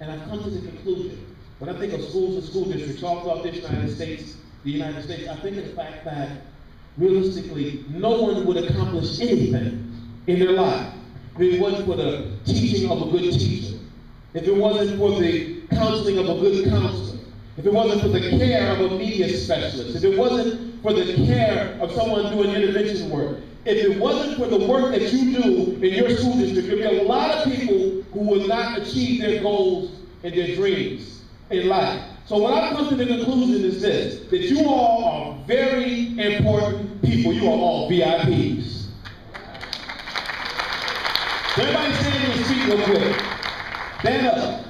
And I've come to the conclusion, when I think of schools and school districts all throughout the United States, I think of the fact that realistically, no one would accomplish anything in their life if it wasn't for the teaching of a good teacher, if it wasn't for the counseling of a good counselor, if it wasn't for the care of a media specialist, if it wasn't for the care of someone doing intervention work, if it wasn't for the work that you do in your school district, there'd be a lot of people who would not achieve their goals and their dreams in life. So what I've come to the conclusion is this, that you all are very important people. You are all VIPs. So everybody stand on your feet real quick. Stand up.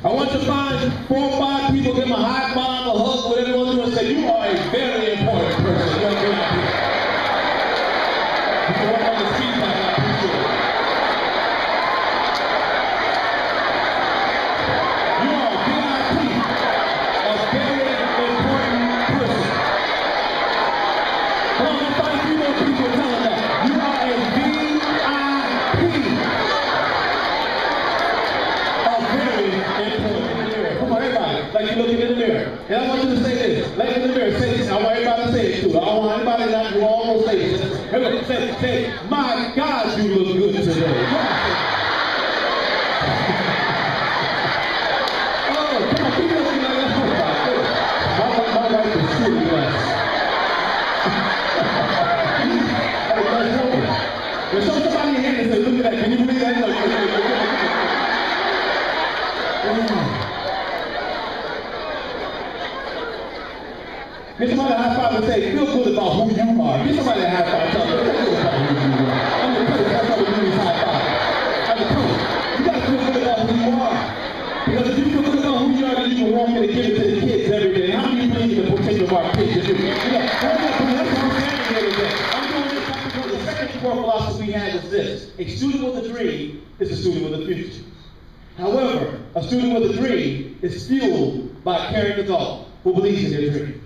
I want you to find 4 or 5 people, give them a high five, a hug, whatever you want to do, and say, you are a very important person. You're a VIP. You can walk on the street like I appreciate it. You are a VIP, a very important person. Come on, let's find 3 more people telling that. You are a VIP, a very important in the mirror. Come on, everybody, like you're looking in the mirror. And I want you to say this. Like in the mirror, say this. I want everybody to say it too. I don't want anybody not, you all gonna say this. Everybody say, my God, you look good today. Oh, come on, keep looking like that. My wife is truly blessed. There's somebody in here that says, look at that. Can you believe that? Get somebody a high five and say, feel good about who you are. Get somebody a high five. Tell them, feel good about who you are. I'm the coach. That's how we do these high five. I'm the coach. You got to feel good about who you are. Because if you feel good about who you are, then you can walk in and give it to the kids every day. How many of you believe in the potential of our kids? That's what I'm standing here today. I'm doing this because the second core philosophy we had is this. A student with a dream is a student with a future. However, a student with a dream is fueled by a caring adult who believes in their dreams.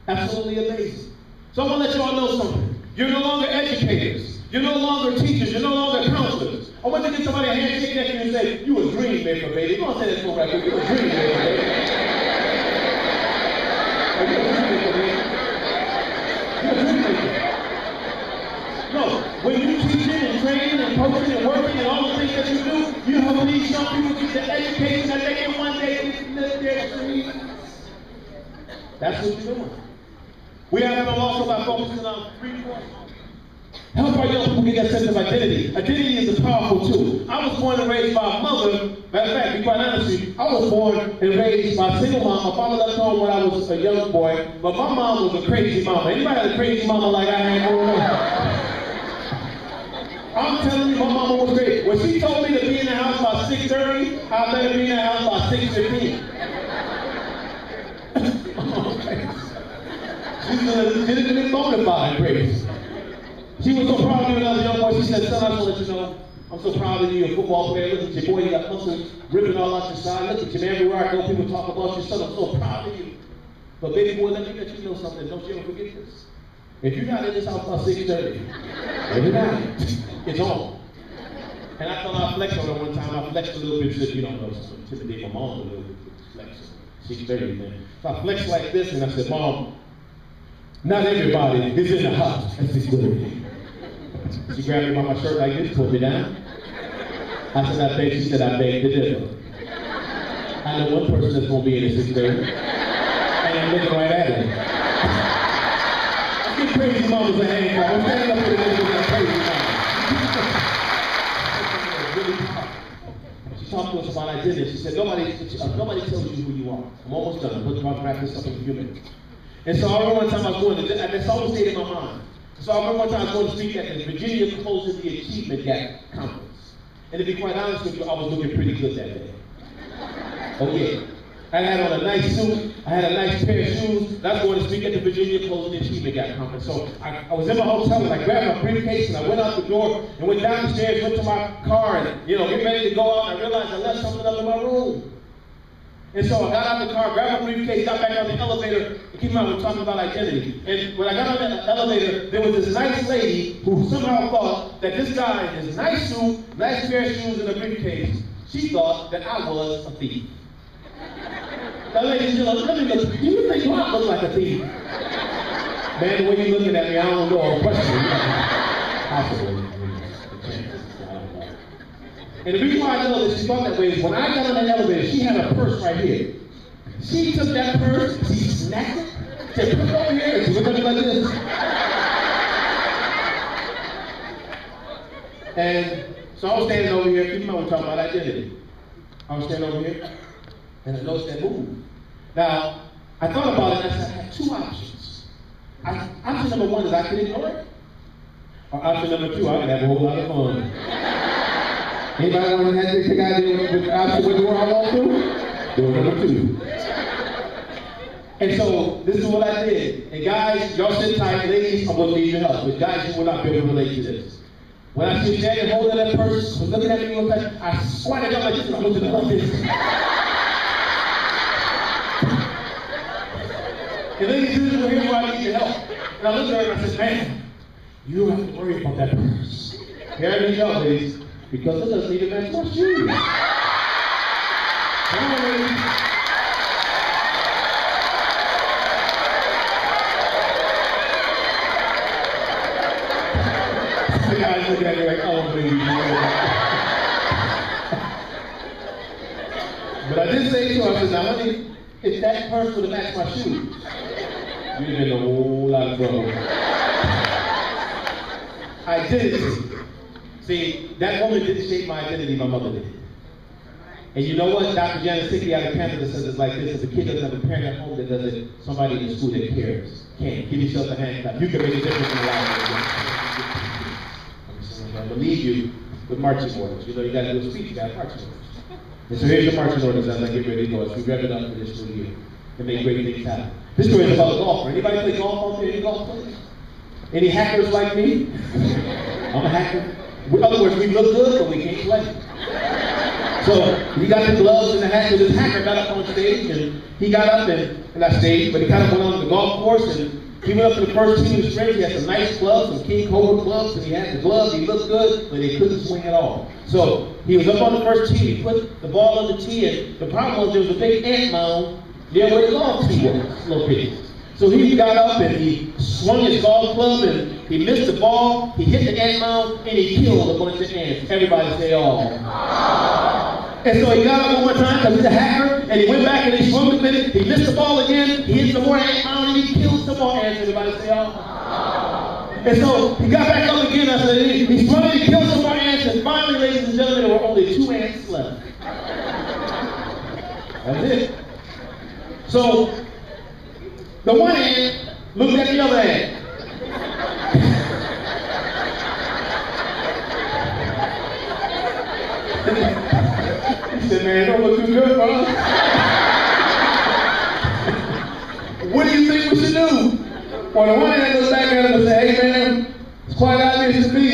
Absolutely amazing. So I want to let you all know something. You're no longer educators. You're no longer teachers. You're no longer counselors. I want you to give somebody a handshake next to you and say, you a dream maker, baby. You're going to say that for right quick. You're a dream maker, baby. Are you a dream maker, baby? You're a dream maker. No, when you teaching and training and coaching and working and all the things that you do, you help these young people get the education that they can one day live their dreams. That's what you're doing. We have to also by focusing on 3 points. Help our young people get that sense of identity. Identity is a powerful tool. I was born and raised by a mother. Matter of fact, to be quite honest with you, I was born and raised by a single mom. My father left home when I was a young boy, but my mom was a crazy mama. Anybody had a crazy mama like I had growing up? I'm telling you, my mama was great. When she told me to be in the house by 6:30, I better be in the house by 6:15. She didn't bonafide grace. She was so proud of me when I was a young boy. She said, son, I just want to let you know, I'm so proud of you. You're a football player. Look at your boy. You got muscles ripping all out your side. Look at you, man. Everywhere I go, people talk about you. Son, I'm so proud of you. But baby boy, let me let you know something. Don't you ever forget this. If you're not in this house by 6:30, every night, it's on. And I thought I flexed on her one time. I flexed a little bit. Said, you don't know, so intimidate my mom a little bit. Flex. 6:30, man. So I flexed like this, and I said, Mom, not everybody is in the house at 6:30. She grabbed me by my shirt like this, pulled me down. I said, I beg. She said, I beg to differ. I know one person that's going to be in at 6:30, and I'm looking right at her. Let's give crazy mamas a hand clap. I'm standing up for the ladies that crazy mama. She talked to us about identity. She said, nobody tells you who you are. I'm almost done. I'm going to wrap this up in a few minutes. And so I remember one time I was going to, that's always stayed in my mind. So I remember one time I was going to speak at the Virginia Closing the Achievement Gap Conference. And to be quite honest with you, I was looking pretty good that day. Oh yeah. I had on a nice suit, I had a nice pair of shoes, and I was going to speak at the Virginia Closing the Achievement Gap Conference. So I was in my hotel and I grabbed my briefcase and I went out the door and went down the stairs, went to my car and, get ready to go out, and I realized I left something up in my room. And so I got out of the car, grabbed my briefcase, got back on the elevator, and keep in mind, we're talking about identity. And when I got on the elevator, there was this nice lady who somehow thought that this guy in his nice suit, nice pair of shoes, and a briefcase she thought that I was a thief. Now, ladies and gentlemen, let me look. Do you think I look like a thief? Man, the way you're looking at me, I don't know. I'm questioning. Possibly. And the reason why I know that she thought that way is when I got on the elevator, she had a purse right here. She took that purse, she snapped it, said, put it over here, and she looked at me like this. And so I was standing over here, keep in mind we're talking about identity. I was standing over here, and I noticed that move. Now, I thought about it, and I said, I had two options. Option number one is I could ignore it. Or option number two, I could have a whole lot of fun. Anybody want to have this big idea with option what door I walk through? Door number two. And so, this is what I did. And guys, y'all sit tight, ladies, I'm going to need your help. But guys, you will not be able to relate to this. When I see Janet holding that purse, was looking at me one time, I squatted up like this and I looked at her like this. And ladies, this is where I need your help. And I looked at her and I said, man, you don't have to worry about that purse. Here I need y'all, ladies, because it doesn't even match my shoes. Come on, ladies. The guys look at me like, oh, baby. But I did say to her, I said, now, honey, if that purse would have matched my shoes, you'd have been in a whole lot of trouble. Identity. See, that woman didn't shape my identity, my mother did. And you know what? Dr. Janet Sickey out of Canada says it's like this: if a kid doesn't have a parent at home that does it, somebody in the school that cares can. Give yourself a hand clap. You can make a difference in the life. I believe you with marching orders. You know, you got to do a speech, you got marching orders. And so here's your marching orders as I get ready to go. As we rev it up for this new year and make great things happen. This story is about a golfer. Anybody play golf out there? Any golf players? Any hackers like me? I'm a hacker. In other words, we look good, but we can't play. So he got the gloves and the hat. So this hacker got up on stage, and he got up and not stage, but he kind of went on the golf course, and he went up to the first tee of the string. He had some nice gloves, some King Cobra gloves, and he had the gloves. He looked good, but he couldn't swing at all. So he was up on the first tee. He put the ball on the tee, and the problem was there was a big ant mound near where the golf tee was located. So he got up and he swung his golf club and he missed the ball, he hit the ant mound, and he killed a bunch of ants. Everybody say, oh. And so he got up one more time because he's a hacker, and he went back and he swung a minute, he missed the ball again, he hit some more ant mound, and he killed some more ants. Everybody say, oh. And so he got back up again, I said, he swung and he killed some more ants, and finally, ladies and gentlemen, there were only 2 ants left. That's it. So, the one ant looked at the other ant. He said, man, don't look too good for us. What do you think we should do? Well, the one ant looks back at him and say, hey man, it's quite obvious to me.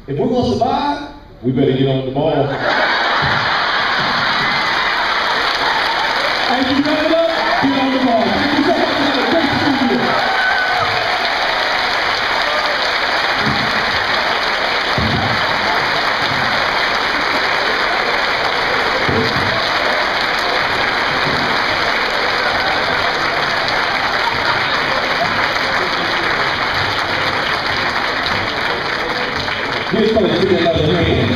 If we're going to survive, we better get on the ball. And you know what? Get on the ball. Thank you so much. Here's going to be another hand.